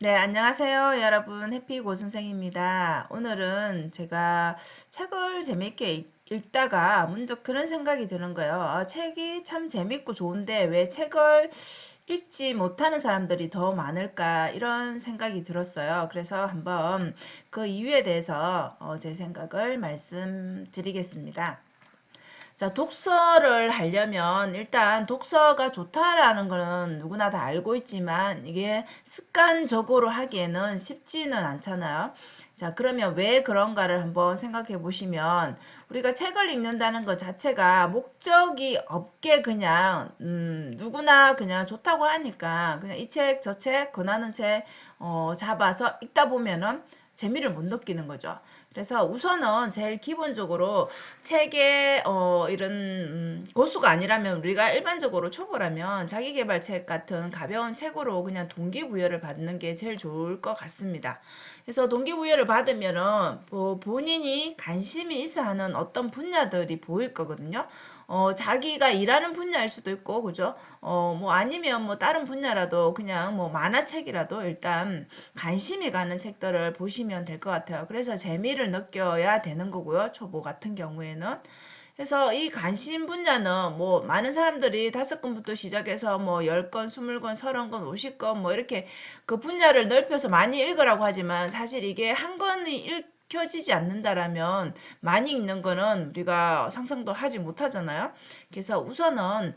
네, 안녕하세요. 여러분. 해피고 선생입니다. 오늘은 제가 책을 재밌게 읽다가 문득 그런 생각이 드는 거예요. 책이 참 재밌고 좋은데 왜 책을 읽지 못하는 사람들이 더 많을까? 이런 생각이 들었어요. 그래서 한번 그 이유에 대해서 제 생각을 말씀드리겠습니다. 자, 독서를 하려면 일단 독서가 좋다라는 거는 누구나 다 알고 있지만 이게 습관적으로 하기에는 쉽지는 않잖아요. 자, 그러면 왜 그런가를 한번 생각해 보시면 우리가 책을 읽는다는 것 자체가 목적이 없게 그냥 누구나 그냥 좋다고 하니까 그냥 이 책 저 책 권하는 책 잡아서 읽다 보면은 재미를 못 느끼는 거죠. 그래서 우선은 제일 기본적으로 책의 이런 고수가 아니라면 우리가 일반적으로 초보라면 자기계발책 같은 가벼운 책으로 그냥 동기부여를 받는 게 제일 좋을 것 같습니다. 그래서 동기부여를 받으면은 본인이 관심이 있어 하는 어떤 분야들이 보일 거거든요. 자기가 일하는 분야일 수도 있고, 그죠? 뭐 아니면 뭐 다른 분야라도 그냥 뭐 만화책이라도 일단 관심이 가는 책들을 보시면 될 것 같아요. 그래서 재미를 느껴야 되는 거고요. 초보 같은 경우에는. 그래서 이 관심 분야는 뭐 많은 사람들이 5권부터 시작해서 뭐 10권, 20권, 30권, 50권 뭐 이렇게 그 분야를 넓혀서 많이 읽으라고 하지만 사실 이게 한 권이 읽혀지지 않는다라면 많이 읽는 거는 우리가 상상도 하지 못하잖아요. 그래서 우선은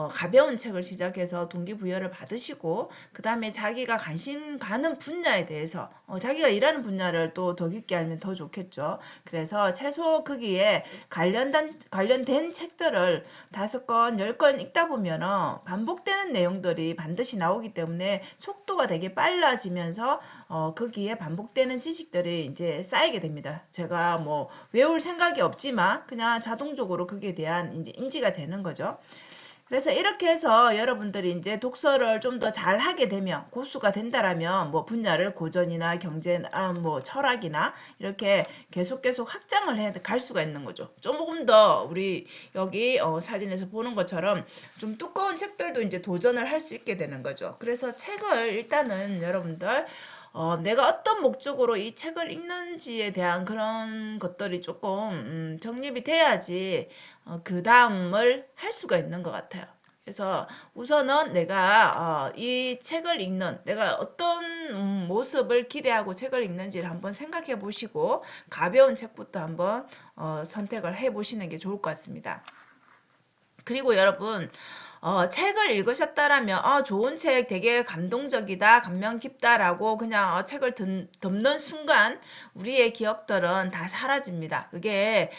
가벼운 책을 시작해서 동기부여를 받으시고 그 다음에 자기가 관심 가는 분야에 대해서 자기가 일하는 분야를 또 더 깊게 알면 더 좋겠죠. 그래서 최소 크기에 관련된 책들을 5권, 10권 읽다 보면은 반복되는 내용들이 반드시 나오기 때문에 속도가 되게 빨라지면서 거기에 반복되는 지식들이 이제 쌓이게 됩니다. 제가 뭐 외울 생각이 없지만 그냥 자동적으로 거기에 대한 이제 인지가 되는 거죠. 그래서 이렇게 해서 여러분들이 이제 독서를 좀 더 잘하게 되면 고수가 된다라면 뭐 분야를 고전이나 경제나 뭐 철학이나 이렇게 계속 확장을 해 갈 수가 있는 거죠. 조금 더 우리 여기 사진에서 보는 것처럼 좀 두꺼운 책들도 이제 도전을 할 수 있게 되는 거죠. 그래서 책을 일단은 여러분들 내가 어떤 목적으로 이 책을 읽는지에 대한 그런 것들이 조금 정립이 돼야지 그 다음을 할 수가 있는 것 같아요. 그래서 우선은 내가 이 책을 읽는 내가 어떤 모습을 기대하고 책을 읽는지를 한번 생각해 보시고 가벼운 책부터 한번 선택을 해 보시는 게 좋을 것 같습니다. 그리고 여러분 책을 읽으셨다라면 좋은 책 되게 감동적이다 감명 깊다라고 그냥 책을 덮는 순간 우리의 기억들은 다 사라집니다. 그게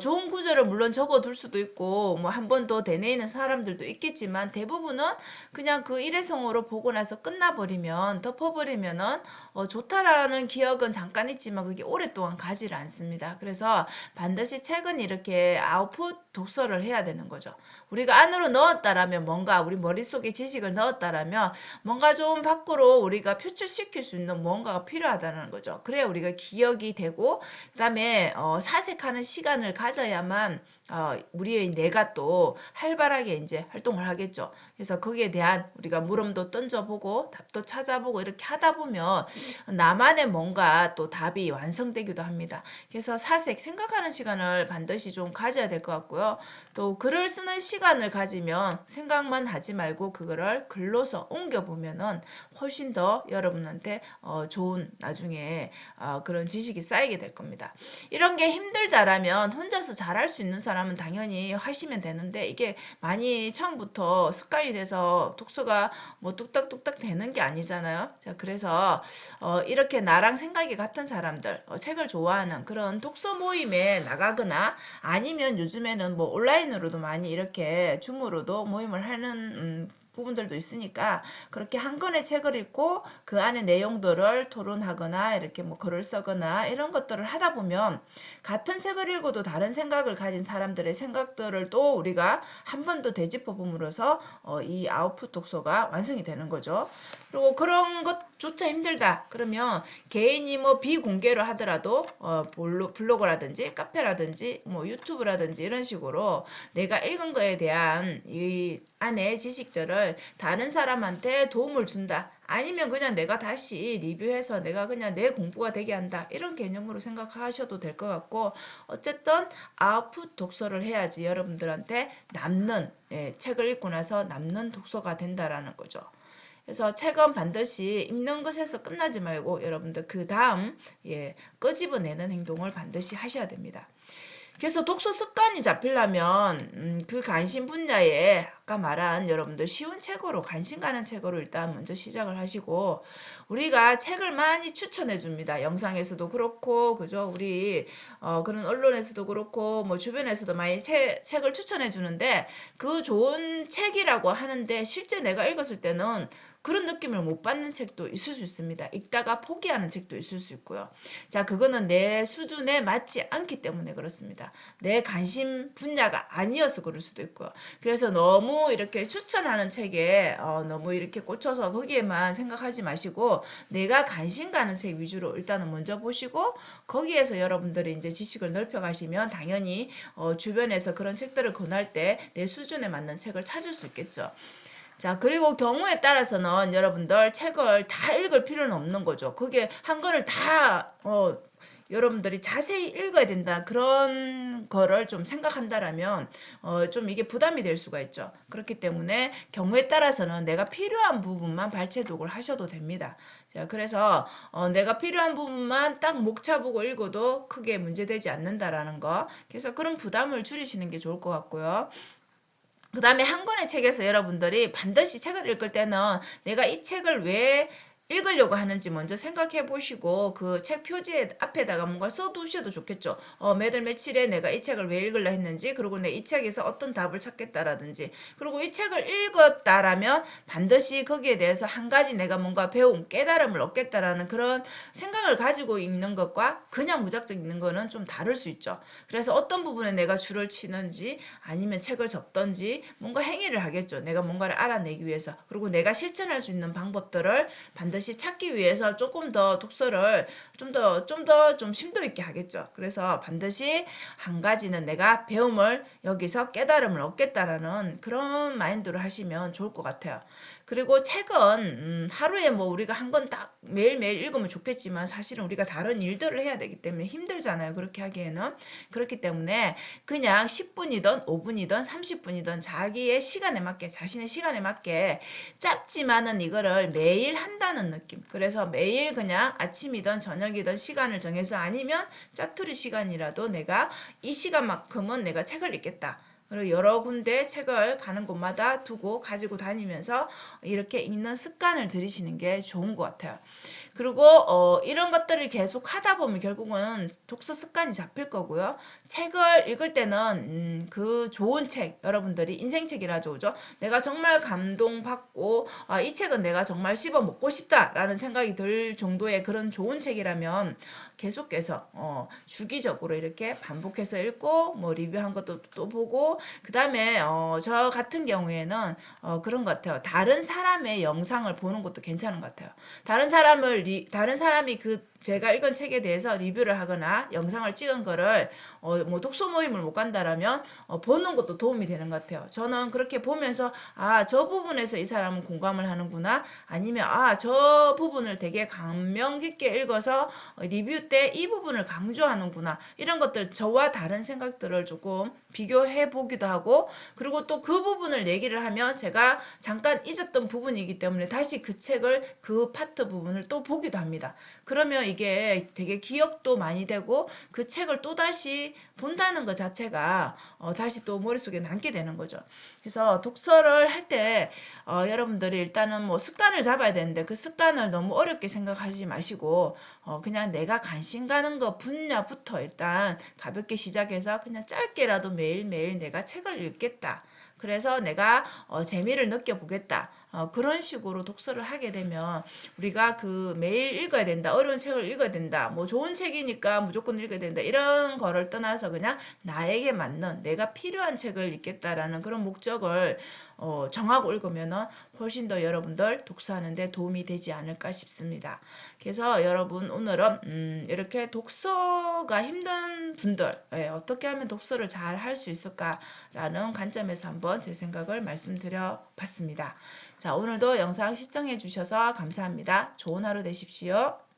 좋은 구절을 물론 적어둘 수도 있고 뭐 한 번 더 되뇌이는 사람들도 있겠지만 대부분은 그냥 그 일회성으로 보고 나서 끝나버리면 덮어버리면은 좋다라는 기억은 잠깐 있지만 그게 오랫동안 가지를 않습니다. 그래서 반드시 책은 이렇게 아웃풋 독서를 해야 되는 거죠. 우리가 안으로 넣었다라면 뭔가 우리 머릿속에 지식을 넣었다라면 뭔가 좀 밖으로 우리가 표출시킬 수 있는 뭔가가 필요하다는 거죠. 그래야 우리가 기억이 되고 그다음에 사색하는 시간을 가져야만 우리의 뇌가 또 활발하게 이제 활동을 하겠죠. 그래서 거기에 대한 우리가 물음도 던져보고 답도 찾아보고 이렇게 하다 보면 나만의 뭔가 또 답이 완성되기도 합니다. 그래서 사색 생각하는 시간을 반드시 좀 가져야 될 것 같고요. 또 글을 쓰는 시간을 가지면 생각만 하지 말고 그거를 글로서 옮겨보면은 훨씬 더 여러분한테 좋은 나중에 그런 지식이 쌓이게 될 겁니다. 이런 게 힘들다라면 혼자서 잘할 수 있는 사람은 당연히 하시면 되는데 이게 많이 처음부터 습관이 돼서 독서가 뭐 뚝딱뚝딱 되는 게 아니잖아요. 자, 그래서 이렇게 나랑 생각이 같은 사람들, 책을 좋아하는 그런 독서 모임에 나가거나 아니면 요즘에는 뭐 온라인으로도 많이 이렇게 줌으로도 모임을 하는 부분들도 있으니까 그렇게 한 권의 책을 읽고 그 안에 내용들을 토론하거나 이렇게 뭐 글을 쓰거나 이런 것들을 하다 보면 같은 책을 읽어도 다른 생각을 가진 사람들의 생각들을 또 우리가 한 번 더 되짚어 봄으로써 이 아웃풋 독서가 완성이 되는 거죠. 그리고 그런 것조차 힘들다. 그러면 개인이 뭐 비공개로 하더라도 블로그라든지 카페라든지 뭐 유튜브라든지 이런 식으로 내가 읽은 거에 대한 이 안에 지식들을 다른 사람한테 도움을 준다. 아니면 그냥 내가 다시 리뷰해서 내가 그냥 내 공부가 되게 한다. 이런 개념으로 생각하셔도 될 것 같고 어쨌든 아웃풋 독서를 해야지 여러분들한테 남는 책을 읽고 나서 남는 독서가 된다라는 거죠. 그래서 책은 반드시 읽는 것에서 끝나지 말고 여러분들 그 다음 끄집어내는 행동을 반드시 하셔야 됩니다. 그래서 독서 습관이 잡히려면 그 관심 분야에 아까 말한 여러분들 쉬운 책으로 관심 가는 책으로 일단 먼저 시작을 하시고 우리가 책을 많이 추천해 줍니다. 영상에서도 그렇고 그죠? 우리 그런 언론에서도 그렇고 뭐 주변에서도 많이 책을 추천해 주는데 그 좋은 책이라고 하는데 실제 내가 읽었을 때는 그런 느낌을 못 받는 책도 있을 수 있습니다. 읽다가 포기하는 책도 있을 수 있고요. 자, 그거는 내 수준에 맞지 않기 때문에 그렇습니다. 내 관심 분야가 아니어서 그럴 수도 있고요. 그래서 너무 이렇게 추천하는 책에 너무 이렇게 꽂혀서 거기에만 생각하지 마시고 내가 관심 가는 책 위주로 일단은 먼저 보시고 거기에서 여러분들이 이제 지식을 넓혀 가시면 당연히 주변에서 그런 책들을 권할 때 내 수준에 맞는 책을 찾을 수 있겠죠. 자, 그리고 경우에 따라서는 여러분들 책을 다 읽을 필요는 없는 거죠. 그게 한 권을 다 여러분들이 자세히 읽어야 된다. 그런 거를 좀 생각한다라면 좀 이게 부담이 될 수가 있죠. 그렇기 때문에 경우에 따라서는 내가 필요한 부분만 발췌독을 하셔도 됩니다. 자, 그래서 내가 필요한 부분만 딱 목 차보고 읽어도 크게 문제되지 않는다라는 거. 그래서 그런 부담을 줄이시는 게 좋을 것 같고요. 그 다음에 한 권의 책에서 여러분들이 반드시 책을 읽을 때는 내가 이 책을 왜 읽으려고 하는지 먼저 생각해 보시고 그 책 표지 앞에다가 뭔가 써두셔도 좋겠죠. 매달 며칠에 내가 이 책을 왜 읽으려 했는지 그리고 내 이 책에서 어떤 답을 찾겠다라든지 그리고 이 책을 읽었다라면 반드시 거기에 대해서 한 가지 내가 뭔가 배움, 깨달음을 얻겠다라는 그런 생각을 가지고 읽는 것과 그냥 무작정 읽는 거는 좀 다를 수 있죠. 그래서 어떤 부분에 내가 줄을 치는지 아니면 책을 접던지 뭔가 행위를 하겠죠. 내가 뭔가를 알아내기 위해서. 그리고 내가 실천할 수 있는 방법들을 반드시 찾기 위해서 조금 더 독서를 좀 더 좀 심도 있게 하겠죠. 그래서 반드시 한 가지는 내가 배움을 여기서 깨달음을 얻겠다라는 그런 마인드로 하시면 좋을 것 같아요. 그리고 책은 하루에 뭐 우리가 한 권 딱 매일매일 읽으면 좋겠지만 사실은 우리가 다른 일들을 해야 되기 때문에 힘들잖아요. 그렇게 하기에는. 그렇기 때문에 그냥 10분이든 5분이든 30분이든 자기의 시간에 맞게 자신의 시간에 맞게 짧지만은 이거를 매일 한다는 느낌. 그래서 매일 그냥 아침이든 저녁이든 시간을 정해서 아니면 짜투리 시간이라도 내가 이 시간만큼은 내가 책을 읽겠다. 그리고 여러 군데 책을 가는 곳마다 두고 가지고 다니면서 이렇게 읽는 습관을 들이시는 게 좋은 것 같아요. 그리고 이런 것들을 계속 하다 보면 결국은 독서 습관이 잡힐 거고요. 책을 읽을 때는 그 좋은 책, 여러분들이 인생책이라죠. 그죠? 내가 정말 감동받고 이 책은 내가 정말 씹어 먹고 싶다라는 생각이 들 정도의 그런 좋은 책이라면 계속해서 주기적으로 이렇게 반복해서 읽고 뭐 리뷰한 것도 또 보고 그 다음에 저 같은 경우에는 그런 것 같아요. 다른 사람의 영상을 보는 것도 괜찮은 것 같아요. 다른 사람이 제가 읽은 책에 대해서 리뷰를 하거나 영상을 찍은 거를 뭐 독서 모임을 못 간다라면 보는 것도 도움이 되는 것 같아요. 저는 그렇게 보면서 저 부분에서 이 사람은 공감을 하는구나 아니면 저 부분을 되게 감명 깊게 읽어서 리뷰 때 이 부분을 강조하는구나 이런 것들 저와 다른 생각들을 조금 비교해 보기도 하고 그리고 또 그 부분을 얘기를 하면 제가 잠깐 잊었던 부분이기 때문에 다시 그 책을 그 파트 부분을 또 보기도 합니다. 그러면 이게 되게 기억도 많이 되고 그 책을 또다시 본다는 것 자체가 다시 또 머릿속에 남게 되는 거죠. 그래서 독서를 할 때 여러분들이 일단은 뭐 습관을 잡아야 되는데 그 습관을 너무 어렵게 생각하지 마시고 그냥 내가 관심 가는 거 분야부터 일단 가볍게 시작해서 그냥 짧게라도 매일매일 내가 책을 읽겠다. 그래서 내가 재미를 느껴보겠다. 그런 식으로 독서를 하게 되면 우리가 그 매일 읽어야 된다. 어려운 책을 읽어야 된다. 뭐 좋은 책이니까 무조건 읽어야 된다. 이런 거를 떠나서 그냥 나에게 맞는 내가 필요한 책을 읽겠다라는 그런 목적을 정하고 읽으면은 훨씬 더 여러분들 독서하는 데 도움이 되지 않을까 싶습니다. 그래서 여러분 오늘은 이렇게 독서가 힘든 분들 어떻게 하면 독서를 잘 할 수 있을까라는 관점에서 한번 제 생각을 말씀드려 봤습니다. 자, 오늘도 영상 시청해 주셔서 감사합니다. 좋은 하루 되십시오.